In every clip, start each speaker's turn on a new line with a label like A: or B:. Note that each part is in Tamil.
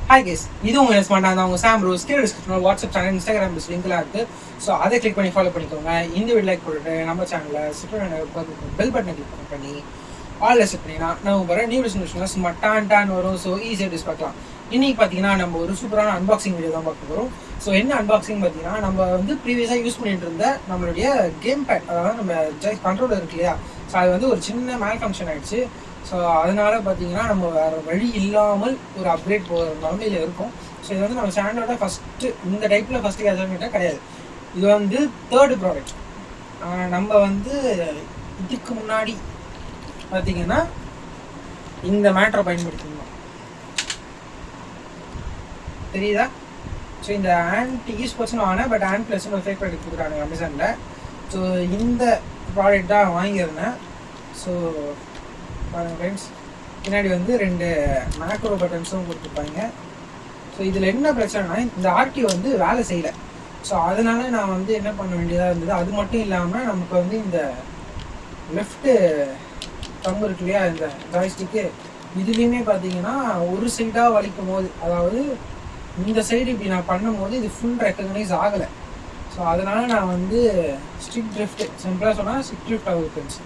A: ஹாய் கேஸ், இது உங்கள் ஸ்மார்ட்டாக இருந்தால் உங்கள் சாம் ரோஸ் கீழே டிஸ்கிரிப்ஷனில் வாட்ஸ்அப் சேனல் இன்ஸ்டாகிராம் லிங்க்லாம் இருக்குது. ஸோ அதை கிளிக் பண்ணி ஃபாலோ பண்ணிக்கோங்க. இந்த வீடியோ லைக் போட்டுட்டு நம்ம சேனலில் பெல் பட்டனை கிளிக் பண்ணி ஆல்ல செட் பண்ணினா நம்ம வர நியூ டிஸ்கிரிப்ஷனில் சும்மா டான் வரும். ஸோ ஈஸியாக டிஸ் பார்க்கலாம். இன்றைக்கி பார்த்தீங்கன்னா நம்ம ஒரு சூப்பரான அன்பாக்சிங் வீடியோ தான் பார்க்க போகிறோம். ஸோ என்ன அன்பாக்சிங் பார்த்தீங்கன்னா, நம்ம வந்து ப்ரீவியஸாக யூஸ் பண்ணிட்டு இருந்த நம்மளுடைய கேம் பேட், அதாவது நம்ம கண்ட்ரோலர் இருக்கு இல்லையா, ஸோ அது வந்து ஒரு சின்ன மேல் ஃபங்க்ஷன் ஆகிடுச்சு. ஸோ அதனால் பார்த்தீங்கன்னா நம்ம வேறு வழி இல்லாமல் ஒரு அப்கிரேட் போகிற நிலமையில் இருக்கும். ஸோ இது வந்து நம்ம சேனலோட ஃபஸ்ட்டு இந்த டைப்பில் ஃபஸ்ட்டு கேட்க கிடையாது. இது வந்து தேர்டு ப்ராடக்ட். நம்ம வந்து இதுக்கு முன்னாடி பார்த்தீங்கன்னா இந்த மேட்ரை பயன்படுத்திருந்தோம், தெரியுதா? ஸோ இந்த ஆன்டி ஈஸ்போர்ட்ஸ்னு வாங்கினேன், பட் ஆன் ப்ளஸ்னு ஒரு ஃபேக் ப்ராடக்ட் கொடுக்குறாங்க அமேசானில். ஸோ இந்த ப்ராடக்ட் தான் வாங்கியிருந்தேன். ஸோ பாருங்கள் ஃப்ரெண்ட்ஸ், பின்னாடி வந்து 2 மேக்ரோ பட்டன்ஸும் கொடுத்துருப்பாங்க. ஸோ இதில் என்ன பிரச்சனைனா, இந்த ஆர்டி வந்து வேலை செய்யலை. ஸோ அதனால நான் வந்து என்ன பண்ண வேண்டியதாக இருந்தது. அது மட்டும் இல்லாமல் நமக்கு வந்து இந்த லெஃப்ட்டு தம்பு இருக்கு இல்லையா, இந்த ஜாய்ஸ்டிக்கு, இதுலேயுமே பார்த்தீங்கன்னா ஒரு சைடாக வலிக்கும் போது, அதாவது இந்த சைடு இப்படி நான் பண்ணும்போது இது ஃபுல் ரெக்கக்னைஸ் ஆகலை. ஸோ அதனால் நான் வந்து ஸ்டிக் ட்ரிஃப்ட், சிம்பிளாக சொன்னால் ஸ்டிக் ட்ரிஃப்ட் ஆகுது ஃப்ரெண்ட்ஸ்.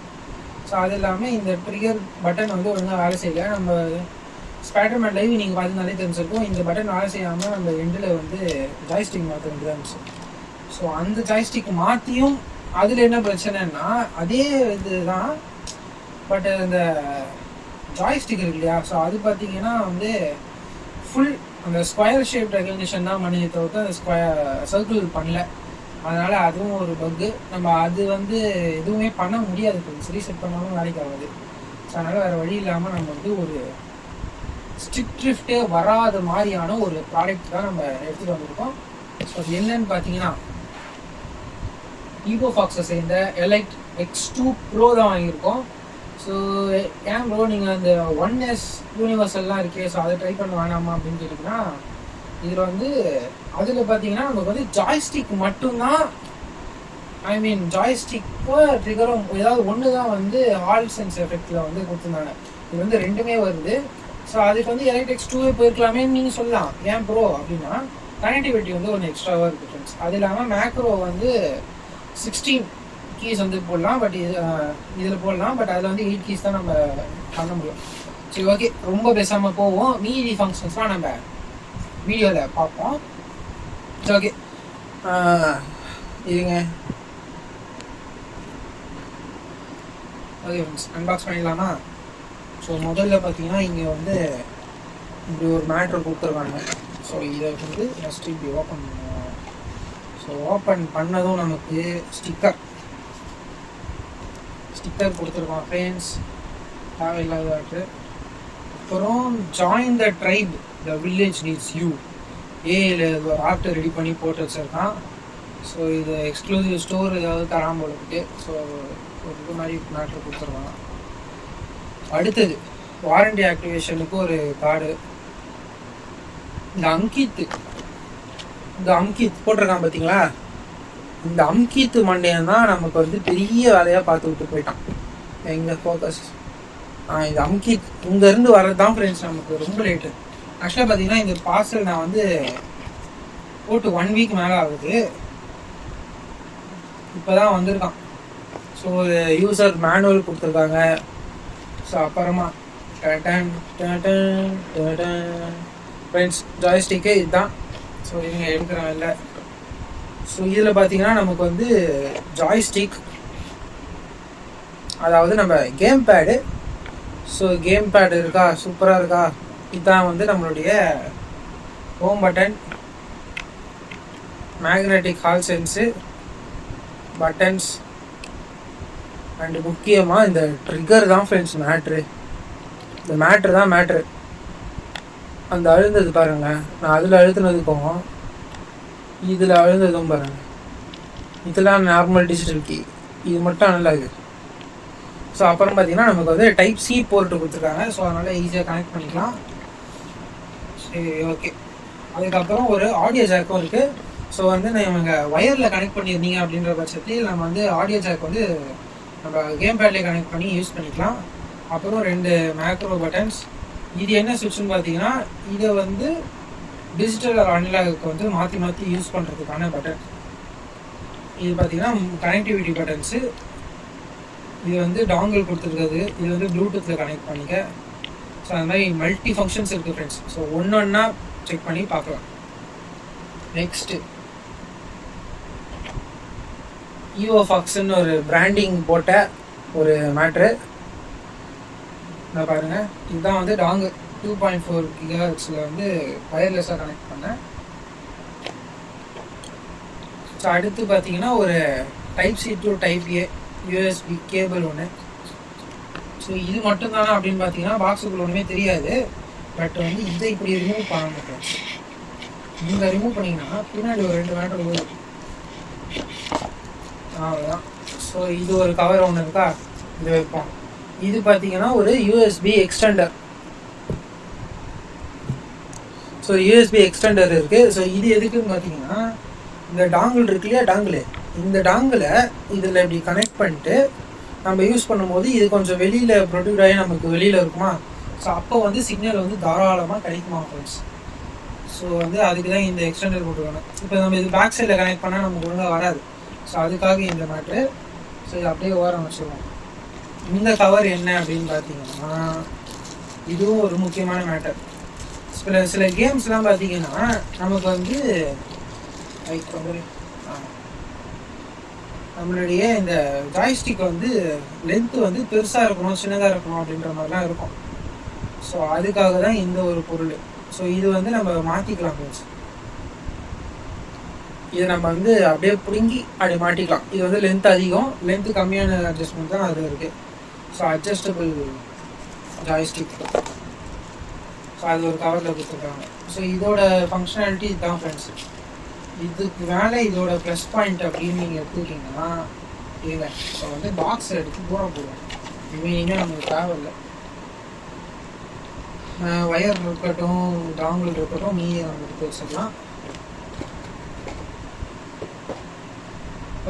A: ஸோ அது இல்லாமல் இந்த ட்ரிகர் பட்டன் வந்து ஒழுங்காக வேலை செய்யலை. நம்ம ஸ்பைடர்மேன் லைவ் நீங்கள் பார்த்துனாலே தெரிஞ்சிருக்கும், இந்த பட்டன் வேலை செய்யாமல் நம்ம எண்டில் வந்து ஜாய்ஸ்டிக் மாற்ற வேண்டியதாக இருந்துச்சு. ஸோ அந்த ஜாய்ஸ்டிக் மாற்றியும் அதில் என்ன பிரச்சனைன்னா, அதே இது தான், பட் அந்த ஜாய்ஸ்டிக் இருக்கு இல்லையா, ஸோ அது பார்த்தீங்கன்னா வந்து ஃபுல் அந்த ஸ்கொயர் ஷேப் ரெகக்னிஷன் தான் பண்ணி தவிர்த்து அந்த சர்க்கிள் பண்ணல. அதனால் அதுவும் ஒரு பக்கு. நம்ம அது வந்து எதுவுமே பண்ண முடியாது, ரீசெட் பண்ணாலும் வேலைக்கு ஆகாது. ஸோ அதனால் வேறு வழி இல்லாமல் நம்ம வந்து ஒரு ஸ்டிக் ட்ரிஃப்டே வராத மாதிரியான ஒரு ப்ராடக்ட் தான் நம்ம எடுத்துகிட்டு வந்திருக்கோம். ஸோ அது என்னன்னு பார்த்தீங்கன்னா, ஈகோஃபாக்ஸை சேர்ந்த எலைட் X2 Pro தான் வாங்கியிருக்கோம். ஸோ ஏன் ப்ரோ நீங்கள் அந்த 1S யூனிவர்சல்லாம் இருக்கே, ஸோ அதை ட்ரை பண்ண வேணாமா அப்படின்னு கேட்டிங்கன்னா, இதில் வந்து அதில் பார்த்தீங்கன்னா நமக்கு வந்து ஜாய்ஸ்டிக் மட்டும்தான், ஐ மீன் ஜாய்ஸ்டிக்கும் ட்ரிகரும் ஏதாவது ஒன்று தான் வந்து ஆல் சென்ஸ் எஃபெக்டில் வந்து கொடுத்துருந்தாங்க. இது வந்து 2மே வருது. ஸோ அதுக்கு வந்து எலைட் X2 போயிருக்கலாமே நீங்கள் சொல்லலாம். ஏன் ப்ரோ அப்படின்னா, கனெக்டிவிட்டி வந்து ஒன்று எக்ஸ்ட்ராவாக இருக்குது ஃப்ரெண்ட்ஸ். அது இல்லாமல் மேக்ரோ வந்து 16 கீஸ் வந்து போடலாம், பட் இதில் போடலாம், பட் அதில் வந்து 8 கீஸ் தான் நம்ம பண்ண முடியும். சரி, ஓகே, ரொம்ப பேசாமல் போவோம். மீதி ஃபங்க்ஷன்ஸ்லாம் நம்ம வீடியோவில் பார்ப்போம். சரி, ஓகே, இதுங்க. ஓகே ஃப்ரெண்ட்ஸ், அன்பாக்ஸ் பண்ணிடலாமா? ஸோ முதல்ல பார்த்தீங்கன்னா இங்கே வந்து இப்படி ஒரு மேட்ரு கொடுத்துருக்காங்க. ஸோ இதை வந்து ஃபஸ்ட்டு இப்படி ஓப்பன் பண்ணுவோம். ஸோ ஓப்பன் பண்ணதும் நமக்கு ஸ்டிக்கர் கொடுத்துருக்கோம் ஃப்ரெண்ட்ஸ், தேவையில்லாதாட்டு. அப்புறம் join the tribe, the village needs you, ஏல ஒரு ஆர்ட் ரெடி பண்ணி போட்டு வச்சுருக்கான். ஸோ இது எக்ஸ்க்ளூசிவ் ஸ்டோர் ஏதாவது தராமல் இருக்குது. ஸோ ஒரு இது மாதிரி மேட்ரு கொடுத்துருக்கான். அடுத்தது வாரண்டி ஆக்டிவேஷனுக்கு ஒரு கார்டு. இந்த அங்கித் போட்டிருக்கான் பார்த்தீங்களா, இந்த அம்கீத்து மண்டையன் தான் நமக்கு வந்து பெரிய வேலையாக பார்த்து விட்டு போயிட்டான். எங்கள் ஃபோக்கஸ் இந்த அம்கீத் இங்கேருந்து வர்றது தான் ஃப்ரெண்ட்ஸ் நமக்கு ரொம்ப லேட்டு. ஆக்சுவலாக பார்த்தீங்கன்னா இந்த பார்சல் நான் வந்து போட்டு 1 வீக் மேலே ஆகுது, இப்போ தான் வந்திருக்கான். ஸோ யூசர் மேனுவல் கொடுத்துருக்காங்க. ஸோ அப்புறமா ஃப்ரெண்ட்ஸ் ஜாய்ஸ்டிக்கே இதுதான். ஸோ இவங்க எடுக்கிறாங்க இல்லை. ஸோ இதில் பார்த்தீங்கன்னா நமக்கு வந்து ஜாய்ஸ்டிக், அதாவது நம்ம game pad. So game pad இருக்கா, சூப்பராக இருக்கா. இதுதான் வந்து நம்மளுடைய home button, magnetic Hall sensor, buttons, and முக்கியமாக இந்த ட்ரிகர் தான் ஃப்ரெண்ட்ஸ் மேட்ரு. இந்த மேட்ரு தான் மேட்ரு. அந்த அழுந்தது பாருங்களேன், நான் அதில் அழுத்துனதுக்கும் இதில் அழுந்ததும் பாருங்கள், இதெல்லாம் நார்மல் டிஜிட்டல் கீ, இது மட்டும் நல்லா இருக்குது. ஸோ அப்புறம் பார்த்தீங்கன்னா நமக்கு வந்து டைப் சி போர்ட்டு கொடுத்துருக்காங்க. ஸோ அதனால் ஈஸியாக கனெக்ட் பண்ணிக்கலாம். சரி, ஓகே. அதுக்கப்புறம் ஒரு ஆடியோ ஜாக்கும் இருக்குது. ஸோ வந்து நீங்கள் ஒயரில் கனெக்ட் பண்ணியிருந்தீங்க அப்படின்ற பட்சத்தில் நம்ம வந்து ஆடியோ ஜாக் வந்து நம்ம கேம் பேட்லேயே கனெக்ட் பண்ணி யூஸ் பண்ணிக்கலாம். அப்புறம் 2 மேக்ரோ பட்டன்ஸ். இது என்ன சுவிட்சுன்னு பார்த்தீங்கன்னா, இதை வந்து டிஜிட்டல் அனலாகுக்கு வந்து மாற்றி மாற்றி யூஸ் பண்ணுறதுக்கான பட்டன். இது பார்த்தீங்கன்னா கனெக்டிவிட்டி பட்டன்ஸு. இது வந்து டாங்கிள் கொடுத்துருக்குது. இது வந்து ப்ளூடூத்தில் கனெக்ட் பண்ணிக்க. ஸோ அந்த மாதிரி மல்டி ஃபங்க்ஷன்ஸ் இருக்குது ஃப்ரெண்ட்ஸ். ஸோ ஒன்று ஒன்றா செக் பண்ணி பார்க்கலாம். நெக்ஸ்ட்டு ஈவோஃபாக்ஸ்ன்னு ஒரு பிராண்டிங் போட்ட ஒரு மேட்ரு. நான் பாருங்கள், இதுதான் வந்து டாங்கிள் 2.4 GHz வந்து வயர்லெஸ்ஸாக கனெக்ட் பண்ணேன். ஸோ அடுத்து பார்த்தீங்கன்னா ஒரு type C to type A USB cable ஒன்று. ஸோ இது மட்டும் தானே அப்படின்னு பார்த்தீங்கன்னா பாக்ஸுக்குள்ள ஒன்றுமே தெரியாது. பட் வந்து இதை இப்படி ரிமூவ் பண்ண மாட்டேன். இங்கே ரிமூவ் பண்ணிங்கன்னா பின்னாடி ஒரு 2 மேட்டர் வரும். அவ்வளோதான். ஸோ இது ஒரு கவர் ஒன்று இருக்கா, இது வைப்போம். இது பார்த்தீங்கன்னா ஒரு USB extender. So USB extender இருக்குது. ஸோ இது எதுக்குன்னு பார்த்தீங்கன்னா இந்த டாங்கிள் இருக்கு இல்லையா, இந்த டாங்கிளை இதில் இப்படி கனெக்ட் பண்ணிட்டு நம்ம யூஸ் பண்ணும்போது இது கொஞ்சம் வெளியில் ப்ரொடியூட் ஆகி நமக்கு வெளியில் இருக்குமா. ஸோ அப்போ வந்து சிக்னல் வந்து தாராளமாக கிடைக்குமா ஃப்ரெண்ட்ஸ். ஸோ வந்து அதுக்கு தான் இந்த எக்ஸ்டெண்டர் போட்டுருக்காங்க. இப்போ நம்ம இது பேக் சைடில் கனெக்ட் பண்ணால் நமக்கு ஒழுங்காக வராது. ஸோ அதுக்காக இந்த மேட்ரு. ஸோ இது அப்படியே ஓரம் வச்சுருவோம். இந்த கவர் என்ன அப்படின்னு பார்த்தீங்கன்னா இதுவும் ஒரு முக்கியமான மேட்டர். சில கேம்ஸ்லாம் பார்த்தீங்கன்னா நமக்கு வந்து நம்மளுடைய இந்த ஜாய்ஸ்டிக் வந்து லென்த்து வந்து பெருசாக இருக்கணும் சின்னதாக இருக்கணும் அப்படின்ற மாதிரிலாம் இருக்கும். ஸோ அதுக்காக தான் இந்த ஒரு பொருள். ஸோ இது வந்து நம்ம மாற்றிக்கலாம் ஃப்ரெண்ட்ஸ். இதை நம்ம வந்து அப்படியே பிடுங்கி அப்படி மாட்டிக்கலாம். இது வந்து லென்த் அதிகம், லென்த்து கம்மியான அட்ஜஸ்ட்மெண்ட் தான் அது இருக்குது. So adjustable joystick. ஸோ அது ஒரு கவரில் கொடுத்துருக்காங்க. ஸோ இதோட ஃபங்க்ஷனாலிட்டி இதுதான் ஃப்ரெண்ட்ஸ். இதுக்கு மேலே இதோட ப்ளஸ் பாயிண்ட் அப்படின்னு நீங்கள் எடுத்துக்கிட்டிங்கன்னா இல்லை, இப்போ வந்து பாக்ஸ் எடுத்து தூரம் போடுவோம். இனிமேல் நமக்கு தேவையில்லை. ஒயர் இருக்கட்டும், டாங்கிள் இருக்கட்டும், மீதியை நம்ம எடுத்து வச்சுக்கலாம்.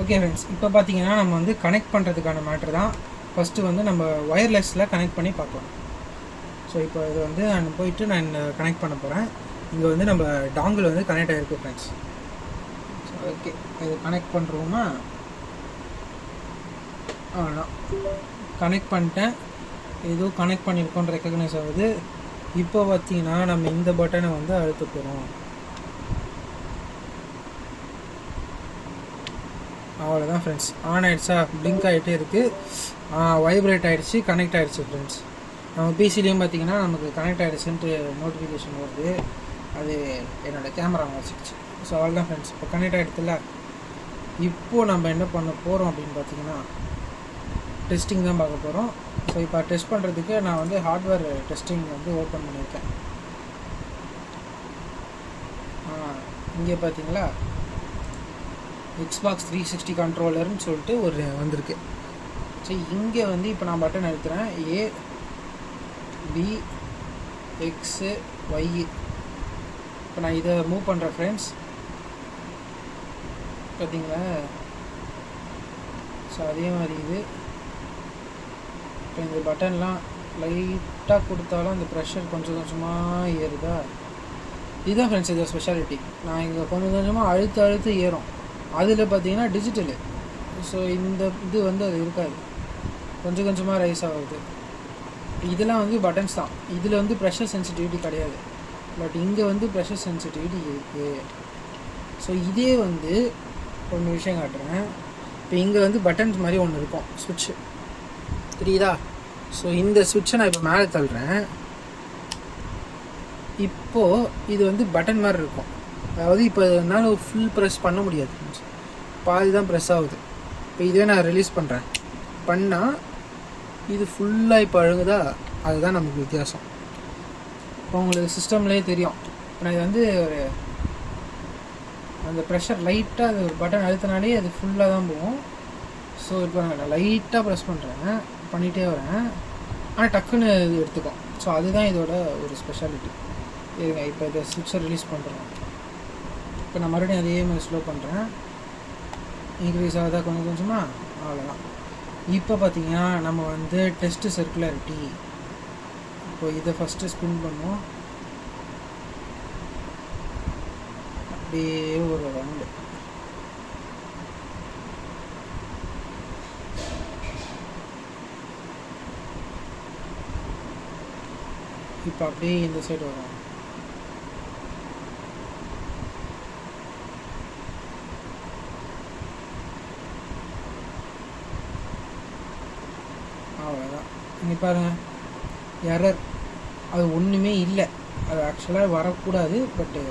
A: ஓகே ஃப்ரெண்ட்ஸ், இப்போ பார்த்தீங்கன்னா நம்ம வந்து கனெக்ட் பண்ணுறதுக்கான மேட்ரு தான். ஃபஸ்ட்டு வந்து நம்ம ஒயர்லெஸில் கனெக்ட் பண்ணி பார்க்கலாம். ஸோ இப்போ இது வந்து நான் போயிட்டு நான் கனெக்ட் பண்ண போகிறேன். இங்கே வந்து நம்ம டாங்கிள் வந்து கனெக்ட் ஆகிருக்கு ஃப்ரெண்ட்ஸ். ஸோ ஓகே, இது கனெக்ட் பண்ணுறோமா. அவ்வளோதான், கனெக்ட் பண்ணிட்டேன். ஏதோ கனெக்ட் பண்ணியிருக்கோன்னு ரெக்கக்னைஸ் ஆகுது. இப்போ பார்த்தீங்கன்னா நம்ம இந்த பட்டனை வந்து அழுத்த போகிறோம். அவ்வளோதான் ஃப்ரெண்ட்ஸ், ஆன் ஆகிடுச்சா, பிளிங்க் ஆகிட்டே இருக்குது. வைப்ரேட் ஆகிடுச்சு, கனெக்ட் ஆகிடுச்சு ஃப்ரெண்ட்ஸ். நம்ம பிசிலையும் பார்த்தீங்கன்னா நமக்கு கனெக்ட் ஆகிடுச்சுன்ட்டு நோட்டிஃபிகேஷன் வருது. அது என்னோடய கேமரா வச்சுக்கிச்சு. ஸோ அவ்வளோதான் ஃப்ரெண்ட்ஸ், இப்போ கனெக்ட் ஆகிடுதுல்ல. இப்போது நம்ம என்ன பண்ண போகிறோம் அப்படின்னு பார்த்தீங்கன்னா டெஸ்டிங் தான் பார்க்க போகிறோம். ஸோ இப்போ டெஸ்ட் பண்ணுறதுக்கு நான் வந்து ஹார்ட்வேர் டெஸ்டிங் வந்து ஓப்பன் பண்ணியிருக்கேன். இங்கே பார்த்தீங்களா Xbox 360 கண்ட்ரோலர்னு சொல்லிட்டு ஒரு வந்திருக்கு. ஸோ இங்கே வந்து இப்போ நான் button அழுத்துறேன். A B X Y. இப்போ நான் இதை மூவ் பண்ணுறேன் ஃப்ரெண்ட்ஸ், பார்த்தீங்களா. ஸோ அதே மாதிரி இது இப்போ இந்த பட்டன்லாம் லைட்டாக கொடுத்தாலும் இந்த ப்ரெஷர் கொஞ்சம் கொஞ்சமாக ஏறுதா. இதுதான் ஃப்ரெண்ட்ஸ் இதோட ஸ்பெஷாலிட்டி. நான் இங்கே கொஞ்சம் கொஞ்சமாக அழுத்து ஏறும். அதில் பார்த்தீங்கன்னா டிஜிட்டலு. ஸோ இந்த இது வந்து அது இருக்காது, கொஞ்சம் கொஞ்சமாக ரைஸ் ஆகுது. இதெல்லாம் வந்து பட்டன்ஸ் தான். இதில் வந்து ப்ரெஷர் சென்சிட்டிவிட்டி கிடையாது. பட் இங்கே வந்து ப்ரெஷர் சென்சிட்டிவிட்டி இருக்குது. ஸோ இதே வந்து ஒன்று விஷயம் காட்டுறேன். இப்போ இங்கே வந்து பட்டன்ஸ் மாதிரி ஒன்று இருக்கும், சுவிட்சு தெரியுதா. ஸோ இந்த சுவிட்சை நான் இப்போ மேலே தள்ளுறேன். இப்போது இது வந்து பட்டன் மாதிரி இருக்கும். அதாவது இப்போ என்னால் ஃபுல் ப்ரெஸ் பண்ண முடியாது, பாதி தான் ப்ரெஸ் ஆகுது. இப்போ இதே நான் ரிலீஸ் பண்ணுறேன், பண்ணால் இது ஃபுல்லாக இப்போ அழுகுதா. அதுதான் நமக்கு வித்தியாசம். இப்போ உங்களுக்கு சிஸ்டம்லேயே தெரியும். இப்போ நான் இது வந்து ஒரு அந்த ப்ரெஷர் லைட்டாக அது ஒரு பட்டன் அழுத்தினாலே அது ஃபுல்லாக தான் போகும். ஸோ இப்போ நான் லைட்டாக ப்ரெஸ் பண்ணுறேன், பண்ணிகிட்டே வரேன், ஆனால் டக்குன்னு இது எடுத்துக்கும். ஸோ அதுதான் இதோட ஒரு ஸ்பெஷாலிட்டி. இதுங்க இப்போ இதை சுவிட்சை ரிலீஸ் பண்ணுறேன். இப்போ நான் மறுபடியும் அதே மாதிரி ஸ்லோ பண்ணுறேன், இன்க்ரீஸ் ஆகுதா கொஞ்சம் கொஞ்சமாக. அவ்வளோதான். இப்போ பார்த்தீங்கன்னா நம்ம வந்து டெஸ்ட்டு சர்க்குலாரிட்டி. இப்போ இதை ஃபஸ்ட்டு ஸ்பின் பண்ணுவோம். அப்படியே ஒரு ரவுண்டு. இப்போ அப்படியே இந்த சைடு வரும். அவ்வளோதான். இங்கே பாருங்கள், எரர். அது ஒன்றுமே இல்லை. அது ஆக்சுவலாக வரக்கூடாது, பட்டு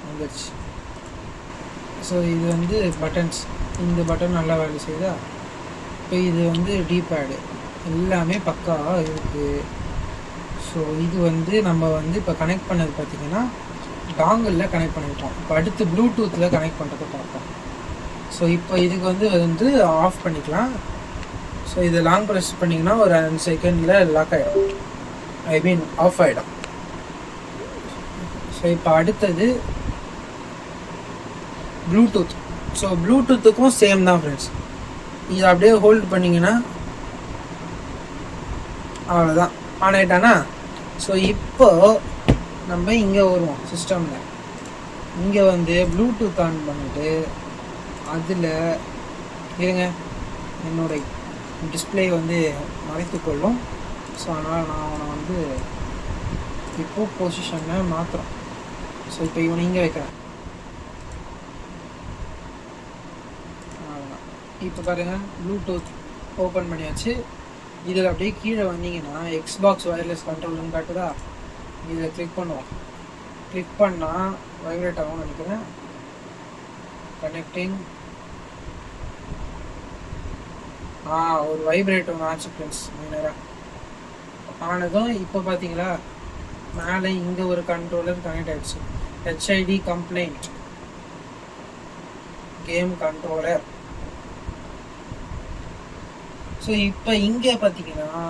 A: வந்துடுச்சு. ஸோ இது வந்து பட்டன்ஸ். இந்த பட்டன் நல்லா வேலை செய்யுதா? இப்போ இது வந்து டீபேடு எல்லாமே பக்காவாக இருக்குது. ஸோ இது வந்து நம்ம வந்து இப்போ கனெக்ட் பண்ணது பார்த்திங்கன்னா டாங்கிளில் கனெக்ட் பண்ணிட்டோம். இப்போ அடுத்து ப்ளூடூத்தில் கனெக்ட் பண்ணுறதை பார்ப்போம். ஸோ இப்போ இதுக்கு வந்து ஆஃப் பண்ணிக்கலாம். ஸோ இது லாங் ப்ரெஸ் பண்ணிங்கன்னா ஒரு 5 செகண்டில் லாக் ஆகிடும், ஐ மீன் ஆஃப் ஆகிடும். ஸோ இப்போ அடுத்தது ப்ளூடூத். ஸோ ப்ளூடூத்துக்கும் சேம் தான் ஃப்ரெண்ட்ஸ். இதை அப்படியே ஹோல்டு பண்ணிங்கன்னா அவ்வளோதான், ஆன் ஆகிட்டானா? ஸோ இப்போ நம்ம இங்கே வருவோம் சிஸ்டமில். இங்கே வந்து ப்ளூடூத் ஆன் பண்ணிவிட்டு அதில் இருங்க, என்னுடைய டிஸ்பிளே வந்து மறைத்துக்கொள்ளும். ஸோ அதனால் நான் அவனை வந்து இப்போ பொசிஷனில் மாற்றுறோம். ஸோ இப்போ இவனை இங்கே வைக்கிறேன். இப்போ பாருங்கள், ப்ளூடூத் ஓப்பன் பண்ணியாச்சு. இதில் அப்படியே கீழே வந்தீங்கன்னா எக்ஸ்பாக்ஸ் வயர்லெஸ் கண்ட்ரோல்னு காட்டுதா? இதில் கிளிக் பண்ணுவோம். கிளிக் பண்ணால் வைப்ரேட் ஆகும்னு நினைக்கிறேன். கனெக்டிங். ஒரு வைப்ரேட் ஒன்று ஆச்சு ஃப்ரெண்ட்ஸ் மைனராக ஆனதும். இப்போ பார்த்தீங்களா, மேலே இங்கே ஒரு கண்ட்ரோலர் கனெக்ட் ஆகிடுச்சு. HID complaint game controller. So இப்போ இங்கே பார்த்தீங்கன்னா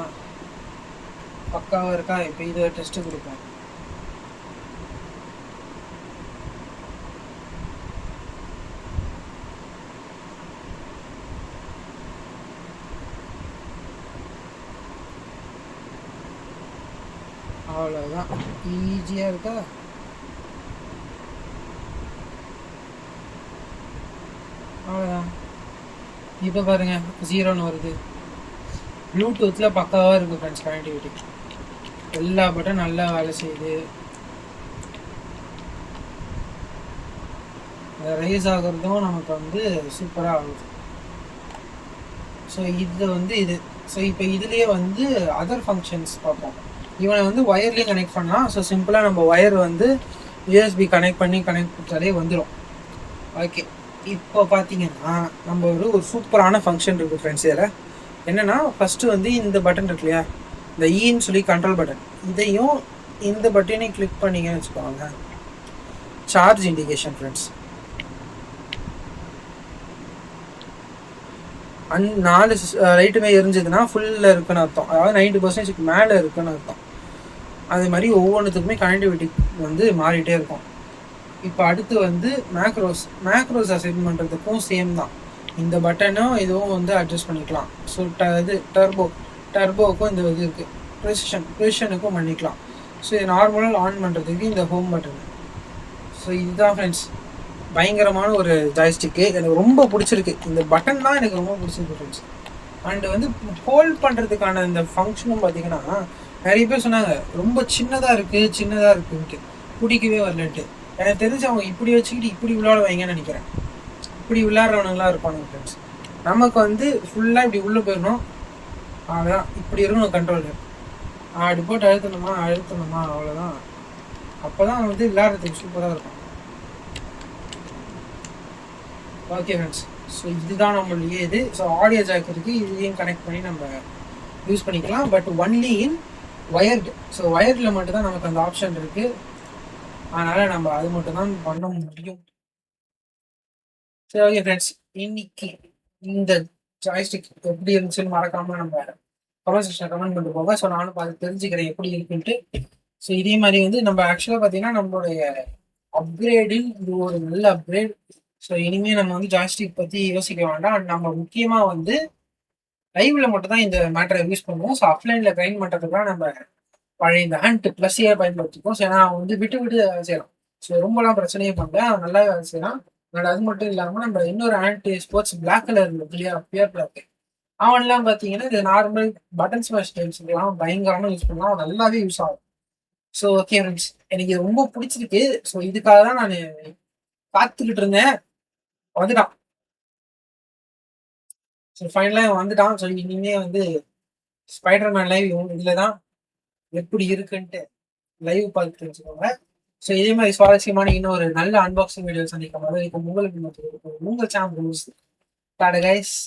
A: பக்காவாக இருக்கா? இப்போ இதை டெஸ்ட்டு கொடுப்போம். அவ்வளோதான், ஈஸியாக இருக்கா? அவ்வளோதான். இப்போ பாருங்கள், 0ன்னு வருது. ப்ளூடூத்தில் பக்காவாக இருக்குது ஃப்ரெண்ட்ஸ் கனெக்டிவிட்டி. எல்லா பட்டன் நல்லா வேலை செய்யுது. ரைஸ் ஆகிறதும் நமக்கு வந்து சூப்பராக ஆகுது. ஸோ இது வந்து இது. ஸோ இப்போ இதுலேயே வந்து அதர் ஃபங்க்ஷன்ஸ் பார்ப்போம். இவனை வந்து ஒயர்லேயும் கனெக்ட் பண்ணலாம். ஸோ சிம்பிளாக நம்ம ஒயர் வந்து யூஎஸ்பி கனெக்ட் கொடுத்தாலே வந்துடும். ஓகே, இப்போ பார்த்தீங்கன்னா நம்ம ஒரு சூப்பரான ஃபங்க்ஷன் இருக்குது ஃப்ரெண்ட்ஸ். இதில் என்னென்னா, ஃபஸ்ட்டு வந்து இந்த பட்டன் இருக்கு இல்லையா, இந்த ஈன்னு சொல்லி கண்ட்ரோல் பட்டன், இதையும் இந்த பட்டனையும் கிளிக் பண்ணிங்கன்னு வச்சுக்கோங்க, சார்ஜ் இண்டிகேஷன் ஃப்ரெண்ட்ஸ். 4 லைட்டுமே எரிஞ்சதுன்னா ஃபுல்லில் இருக்குன்னு அர்த்தம். அதாவது 90% மேலே இருக்குன்னு அர்த்தம். அதே மாதிரி ஒவ்வொன்றுத்துக்குமே கனெக்டிவிட்டி வந்து மாறிட்டே இருக்கும். இப்போ அடுத்து வந்து மேக்ரோஸ் அசைன் பண்ணுறதுக்கும் சேம் தான். இந்த பட்டனும் இதுவும் வந்து அட்ஜஸ்ட் பண்ணிக்கலாம். ஸோ இது டர்போவுக்கும் இந்த இது இருக்குது. ப்ரெசிஷனுக்கும் பண்ணிக்கலாம். ஸோ இது நார்மலாக ஆன் பண்ணுறதுக்கு இந்த ஹோம் பட்டனு. ஸோ இதுதான் ஃப்ரெண்ட்ஸ் பயங்கரமான ஒரு ஜாய்ஸ்டிக்கு. எனக்கு ரொம்ப பிடிச்சிருக்கு. இந்த பட்டன் தான் எனக்கு ரொம்ப பிடிச்சிருக்கு ஃப்ரெண்ட்ஸ். அண்டு வந்து ஹோல்ட் பண்ணுறதுக்கான இந்த ஃபங்க்ஷனும் பார்த்தீங்கன்னா நிறைய பேர் சொன்னாங்க ரொம்ப சின்னதாக இருக்குன்ட்டு, பிடிக்கவே வரலன்ட்டு. எனக்கு தெரிஞ்சு அவங்க இப்படி வச்சுக்கிட்டு இப்படி விளையாட வைங்கன்னு நினைக்கிறேன். இப்படி விளையாடுறவனுங்களாம் இருப்பானுங்க ஃப்ரெண்ட்ஸ். நமக்கு வந்து ஃபுல்லாக இப்படி உள்ளே போயிடணும். அவ்வளோதான், இப்படி இருக்கணும் கண்ட்ரோலர். அப்படி போட்டு அழுத்தணுமா அவ்வளோதான். அப்போ தான் வந்து விளையாடுறதுக்கு சூப்பராக இருக்கும். ஓகே ஃப்ரெண்ட்ஸ், ஸோ இதுதான் நம்மளுடைய இது. ஸோ ஆடியோ ஜாக் இருக்குது, இதையும் கனெக்ட் பண்ணி நம்ம யூஸ் பண்ணிக்கலாம். But only in wired. So ஒயர்டில் மட்டும்தான் நமக்கு அந்த ஆப்ஷன் இருக்குது. அதனால் நம்ம அது மட்டும் தான் பண்ண முடியும். சரி, ஓகே ஃப்ரெண்ட்ஸ், இன்னைக்கு இந்த ஜாய்ஸ்டிக் எப்படி இருந்துச்சுன்னு மறக்காமல் நம்ம கமெண்ட் செக்ஷனில் கமெண்ட் பண்ணிட்டு போங்க. ஸோ நானும் பார்த்து தெரிஞ்சுக்கிறேன் எப்படி இருக்குன்ட்டு. ஸோ இதே மாதிரி வந்து நம்ம ஆக்சுவலாக பார்த்தீங்கன்னா நம்மளுடைய அப்கிரேடில் இது ஒரு நல்ல அப்கிரேட். ஸோ இனிமேல் நம்ம வந்து ஜாய்ஸ்டிக் பற்றி யோசிக்க வேண்டாம். நம்ம முக்கியமாக வந்து லைவ்ல மட்டும் தான் இந்த மேட்டரை யூஸ் பண்ணுவோம். ஸோ ஆஃப்லைனில் ட்ரைன் பண்ணுறதுக்குலாம் நம்ம பழைய இந்த ஹண்ட் ப்ளஸ்ஸையே பயன்படுத்திப்போம். ஸோ நான் வந்து விட்டு செய்யலாம். ஸோ ரொம்பலாம் பிரச்சனையே பண்ணல, அவன் நல்லா வேலை செய்யறான். அது மட்டும் இல்லாமல் நம்ம இன்னொரு anti sports black colour pure black, அவன்லாம் பார்த்தீங்கன்னா இந்த நார்மல் பட்டன் ஸ்மாஷ் டைம்ஸ்லாம் பயங்கரமாக யூஸ் பண்ணலாம், அவன் நல்லாவே யூஸ் ஆகும். ஸோ ஓகே ஃப்ரெண்ட்ஸ், எனக்கு இது ரொம்ப பிடிச்சிருக்கு. ஸோ இதுக்காக தான் நான் காத்துக்கிட்டு இருந்தேன். வந்துட்டான். ஸோ ஃபைனலாக வந்துட்டான். ஸோ இனிமே வந்து ஸ்பைடர்மேன் லைவ் இதில் தான் எப்படி இருக்குன்ட்டு லைவ் பார்த்து தெரிஞ்சுக்கோங்க. ஸோ இதே மாதிரி சுவாரஸ்யமான இன்னும் ஒரு நல்ல அன்பாக்சிங் வீடியோ சந்திக்கும் போது இப்போ உங்களுக்கு உங்கள் சேனல் டாடா கைஸ்.